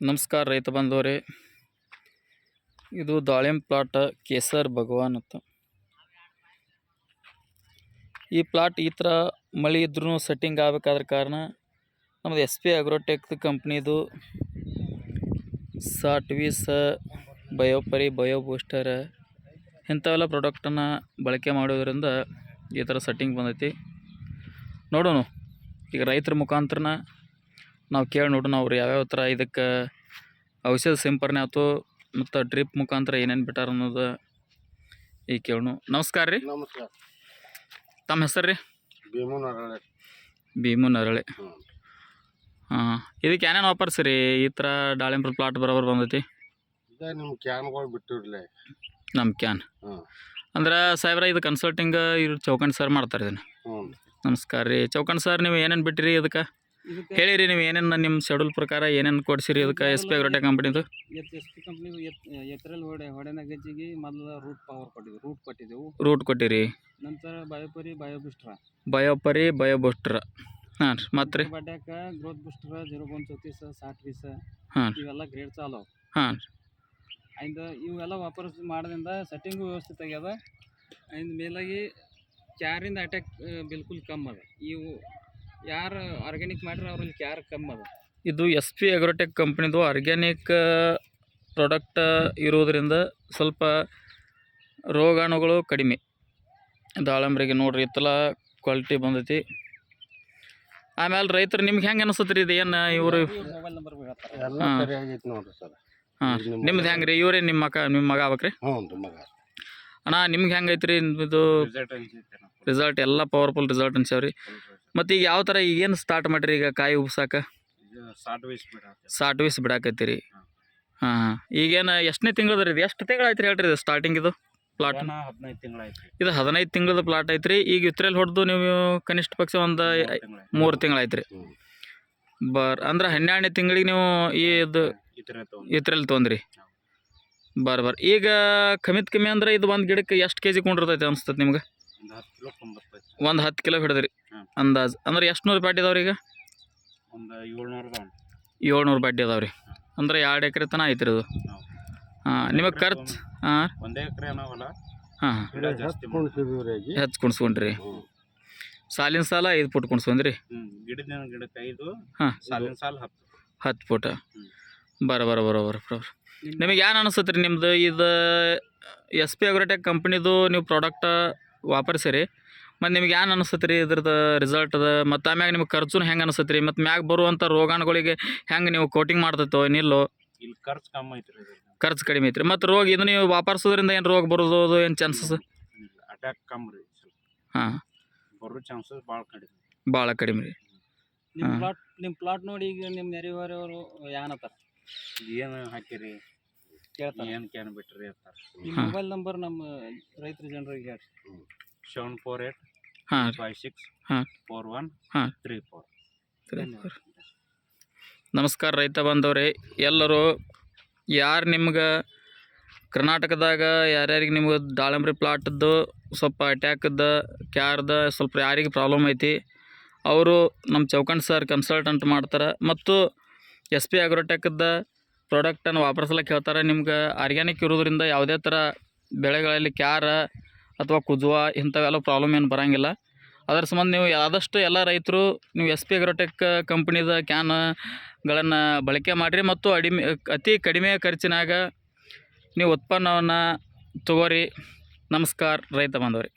ನಮಸ್ಕಾರ ರೈತ ಬಂದವರೇ, ಇದು ದಾಳಿಂಬೆ ಪ್ಲಾಟ್ ಕೇಸರ್ ಭಗವಾನ್ ಅಂತ. ಈ ಪ್ಲಾಟ್ ಈ ಥರ ಮಳೆ ಇದ್ರೂ ಸೆಟ್ಟಿಂಗ್ ಆಗಬೇಕಾದ್ರ ಕಾರಣ ನಮ್ಮದು SP ಅಗ್ರೋಟೆಕ್ ಕಂಪ್ನಿದು 60-20 ಬಯೋಪರಿ ಬಯೋ ಬೂಸ್ಟರ್ ಇಂಥವೆಲ್ಲ ಪ್ರಾಡಕ್ಟನ್ನು ಬಳಕೆ ಮಾಡೋದ್ರಿಂದ ಈ ಥರ ಸೆಟ್ಟಿಂಗ್ ಬಂದೈತಿ. ನೋಡೋಣ ಈಗ ರೈತರ ಮುಖಾಂತರನ ನಾವು ಕೇಳಿ ನೋಡೋಣ ಅವ್ರು ಯಾವ್ಯಾವ ಥರ ಇದಕ್ಕೆ ಔಷಧ ಸಿಂಪರಣೆ ಆಯ್ತು ಮತ್ತು ಡ್ರಿಪ್ ಮುಖಾಂತರ ಏನೇನು ಬಿಟ್ಟಾರ ಅನ್ನೋದು ಈಗ ಕೇಳೋಣ. ನಮಸ್ಕಾರ ರೀ. ನಮಸ್ಕಾರ. ತಮ್ಮ ಹೆಸರು ರೀ? ಭೀಮು ನರಳೆ. ಹಾಂ, ಇದಕ್ಕೆ ಏನೇನು ವಾಪರ್ಸಿ ರೀ ಈ ಥರ ದಾಳಿಂಬೆ ಪ್ಲಾಟ್ ಬರೋಬರ್ ಬಂದೈತಿ? ನಿಮ್ಮ ಕ್ಯಾನ್ಗಳು ಬಿಟ್ಟಿರಲಿ. ನಮ್ಮ ಕ್ಯಾನ್ ಅಂದ್ರೆ ಸಾಹೇಬ್ರ ಇದು ಕನ್ಸಲ್ಟಿಂಗ್ ಇವ್ರು ಚೌಕಂಡ್ ಸರ್ ಮಾಡ್ತಾರೆ ಇದನ್ನು. ನಮಸ್ಕಾರ ರೀ ಚೌಕಂಡ್ ಸರ್, ನೀವು ಏನೇನು ಬಿಟ್ಟಿರಿ ಇದಕ್ಕೆ ಹೇಳಿರಿ? ನೀವು ಏನೇನು ನಿಮ್ಮ ಶೆಡ್ಯೂಲ್ ಪ್ರಕಾರ ಏನೇನು ಕೊಡ್ಸಿರಿ ಇದಕ್ಕೆ SP ಅಗ್ರೋಟೆಕ್ ಕಂಪ್ನಿದು? SP ಕಂಪ್ನಿದು ಎತ್ತರಲ್ಲಿ ಹೊಡೆನ ಗಜ್ಜಿಗೆ ಮೊದಲು ರೂಟ್ ಕೊಟ್ಟಿದ್ದೆವು. ರೂಟ್ ಕೊಟ್ಟಿರಿ. ನಂತರ ಬಯೋಪರಿ ಬಯೋ ಬೂಸ್ಟರ್. ಹಾಂ ರೀ. ಮತ್ತು ರೀ ಬಡ್ಯಾಕ ಗ್ರೋತ್ ಬೂಸ್ಟರ್ 0.34 60-20 ಹಾಂ ಇವೆಲ್ಲ ಗ್ರೇಡ್ ಚಾಲು. ಹಾಂ ಆಯ್ತು, ಇವೆಲ್ಲ ವಾಪಸ್ ಮಾಡೋದ್ರಿಂದ ಸೆಟ್ಟಿಂಗು ವ್ಯವಸ್ಥಿತ ಆಗ್ಯದ. ಆಯ್ತು, ಮೇಲಾಗಿ ಕ್ಯಾರಿಂದ ಅಟ್ಯಾಕ್ ಬಿಲ್ಕುಲ್ ಕಮ್ಮಿ ಅದ. ಇವು ಯಾರು ಆರ್ಗ್ಯಾನಿಕ್ ಮಾಡ್ರೆ ಅವ್ರಲ್ಲಿ ಕ್ಯಾರ್ ಕಮ್ಮಿ ಅದ. ಇದು SP ಅಗ್ರೋಟೆಕ್ ಕಂಪ್ನಿದು ಆರ್ಗ್ಯಾನಿಕ್ ಪ್ರಾಡಕ್ಟ್ ಇರೋದ್ರಿಂದ ಸ್ವಲ್ಪ ರೋಗಾಣುಗಳು ಕಡಿಮೆ. ದಾಳಂಬ್ರಿಗೆ ನೋಡ್ರಿ ಇತ್ತಲ್ಲ ಕ್ವಾಲಿಟಿ ಬಂದೈತಿ. ಆಮೇಲೆ ರೈತರು ನಿಮ್ಗೆ ಹೆಂಗೆ ಅನಿಸುತ್ತೆ ರೀ ಇದು? ಏನು ಇವರು ಮೊಬೈಲ್ ನಂಬರ್ ಹಾಂ, ನಿಮ್ದು ಹೆಂಗೆ ರೀ? ಇವರೇ ನಿಮ್ಮ ಮಗ ಆಗ್ಬೇಕ್ರಿ? ಅಣ್ಣ ನಿಮ್ಗೆ ಹೆಂಗೆ ಐತೆ ರೀ ಇದು ರಿಸಲ್ಟ್? ಎಲ್ಲ ಪವರ್ಫುಲ್ ರಿಸಲ್ಟ್ ಅನ್ಸ್ಯಾವ್ರಿ. ಮತ್ತು ಈಗ ಯಾವ ಥರ ಏನು ಸ್ಟಾರ್ಟ್ ಮಾಡಿರಿ ಈಗ ಕಾಯಿ ಉಬ್ಸಾಕ? 60-20 ಬಿಡಾಕತ್ತೀರಿ. ಹಾಂ ಹಾಂ. ಈಗೇನು ಎಷ್ಟನೇ ತಿಂಗಳದ ರೀ ಇದು? ಎಷ್ಟು ತಿಂಗಳಾಯ್ತು ರೀ ಹೇಳ್ರಿ ಇದು ಸ್ಟಾರ್ಟಿಂಗ್? ಇದು ಪ್ಲಾಟ್ 15 ತಿಂಗಳಾಯ್ತು. ಇದು 15 ತಿಂಗಳದ ಪ್ಲಾಟ್ ಐತ್ರಿ. ಈಗ ಇತ್ರಲ್ಲಿ ಹೊಡೆದು ನೀವು ಕನಿಷ್ಠ ಪಕ್ಷ ಒಂದು 3 ತಿಂಗಳಾಯ್ತು ರೀ. ಅಂದ್ರೆ 12ನೇ ತಿಂಗಳಿಗೆ ನೀವು ಇದು ಇತ್ರಲ್ಲಿ ತೊಗೊಂಡ್ರಿ. ಈಗ ಕಮ್ಮಿ ಅಂದ್ರೆ ಇದು ಒಂದು ಗಿಡಕ್ಕೆ ಎಷ್ಟು kg ಕೊಂಡಿರ್ತೈತೆ ಅನ್ಸ್ತದೆ ನಿಮ್ಗೆ? ಒಂದು 10 ಕಿಲೋ ಹಿಡಿದ್ರಿ ಅಂದಾಜು. ಅಂದ್ರೆ ಎಷ್ಟು ನೂರು ಬಾಡ್ಡಿ ಅದಾವ್ರಿ? ಈಗ 700 ಬಾಡ್ಡಿ ಅದಾವ್ರಿ. ಅಂದ್ರೆ 2 ಎಕರೆ ತನಕ ಐತ್ರಿ ಅದು. ಹಾಂ, ನಿಮಗೆ ಖರ್ಚು? ಹಾಂ ಹಾಂ ಹೆಚ್ಚು ಕುಣ್ಸ್ಕೊಂಡ್ರಿ. ಸಾಲಿನ ಸಾಲ 5 ಫುಟ್ ಕುಣ್ಸ್ಕೊಂಡ್ರಿ. ಹಾಂ, 10 ಫುಟ್. ಬರೋಬರ. ನಿಮಗೆ ಏನು ಅನಿಸುತ್ತೆ ರೀ ನಿಮ್ದು ಇದು SP ಅಗ್ರೋಟೆಕ್ ಕಂಪ್ನಿದು ನೀವು ಪ್ರಾಡಕ್ಟ್ ವಾಪರ್ಸಿರಿ? ಮತ್ತು ನಿಮ್ಗೆ ಏನು ಅನಿಸುತ್ತೆ ರೀ ಇದ್ರದ್ದು ರಿಸಲ್ಟ್ ಅದ? ಮತ್ತು ಆಮ್ಯಾಗ ನಿಮ್ಗೆ ಖರ್ಚು ಹೆಂಗೆ ಅನಿಸುತ್ತೆ ರೀ? ಮತ್ತು ಮ್ಯಾಗ ಬರುವಂಥ ರೋಗಾಣುಗಳಿಗೆ ಹೆಂಗೆ ನೀವು ಕೋಟಿಂಗ್ ಮಾಡ್ತೈತೋ ಏನಿಲ್ಲೋ? ಇಲ್ಲಿ ಖರ್ಚು ಕಮ್ಮಿ ಐತ್ರಿ. ಖರ್ಚು ಕಡಿಮೆ ಐತ್ರಿ. ಮತ್ತು ರೋಗ ಇದು ನೀವು ವಾಪರ್ಸೋದ್ರಿಂದ ಏನು ರೋಗ ಬರೋದು ಏನು ಚಾನ್ಸಸ್? ಅಟ್ಯಾಕ್ ಕಮ್ಮಿ ರೀ. ಹಾಂ, ಬರೋ ಚಾನ್ಸಸ್ ಭಾಳ ಕಡಿಮೆ ರೀ. ನಿಮ್ಮ ಪ್ಲಾಟ್ ನೋಡಿ ಈಗ ನಿಮ್ಮ ನೆರೆಹೊರೆಯವರು ಏನತ್ತಾರ? ಏನು ಹಾಕಿರಿ ಕೇಳ್ತಾರೆ, ಏನು ಕ್ಯಾನ್ ಬಿಟ್ರಿ ಅಂತಾರೆ. ನಿಮ್ಮ ಮೊಬೈಲ್ ನಂಬರ್ ನಮ್ಮ ರೈತರ ಜನರಿಗೆ ಹೇಳಿ. 748 ಹಾಂ 56 41 ಹಾಂ 34. ನಮಸ್ಕಾರ ರೈತ ಬಂದವ್ರೆ ಎಲ್ಲರೂ. ಯಾರು ನಿಮ್ಗೆ ಕರ್ನಾಟಕದಾಗ ಯಾರ್ಯಾರಿಗೆ ನಿಮ್ಗೆ ದಾಳಂಬ್ರಿ ಪ್ಲಾಟದ್ದು ಸ್ವಲ್ಪ ಅಟ್ಯಾಕದ್ದು ಕ್ಯಾರ್ದ ಸ್ವಲ್ಪ ಯಾರಿಗೆ ಪ್ರಾಬ್ಲಮ್ ಐತಿ ಅವರು ನಮ್ಮ ಚೌಕಂಡ್ ಸರ್ ಕನ್ಸಲ್ಟೆಂಟ್ ಮಾಡ್ತಾರೆ. ಮತ್ತು SP ಅಗ್ರೋಟೆಕ್ದ ಪ್ರಾಡಕ್ಟನ್ನು ವಾಪರ್ಸಲಿಕ್ಕೆ ಹೇಳ್ತಾರೆ. ನಿಮ್ಗೆ ಆರ್ಗ್ಯಾನಿಕ್ ಇರೋದ್ರಿಂದ ಯಾವುದೇ ಥರ ಬೆಳೆಗಳಲ್ಲಿ ಕ್ಯಾರ ಅಥವಾ ಕುಜುವ ಇಂಥವೆಲ್ಲ ಪ್ರಾಬ್ಲಮ್ ಏನು ಬರೋಂಗಿಲ್ಲ. ಅದರ ಸಂಬಂಧ ನೀವು ಆದಷ್ಟು ಎಲ್ಲ ರೈತರು ನೀವು SP ಅಗ್ರೋಟೆಕ್ ಕಂಪ್ನಿದ ಕ್ಯಾನ್ಗಳನ್ನು ಬಳಕೆ ಮಾಡಿರಿ ಮತ್ತು ಅತಿ ಕಡಿಮೆ ಖರ್ಚಿನಾಗ ನೀವು ಉತ್ಪನ್ನವನ್ನು ತಗೋರಿ. ನಮಸ್ಕಾರ ರೈತ ಬಂದವ್ರಿ.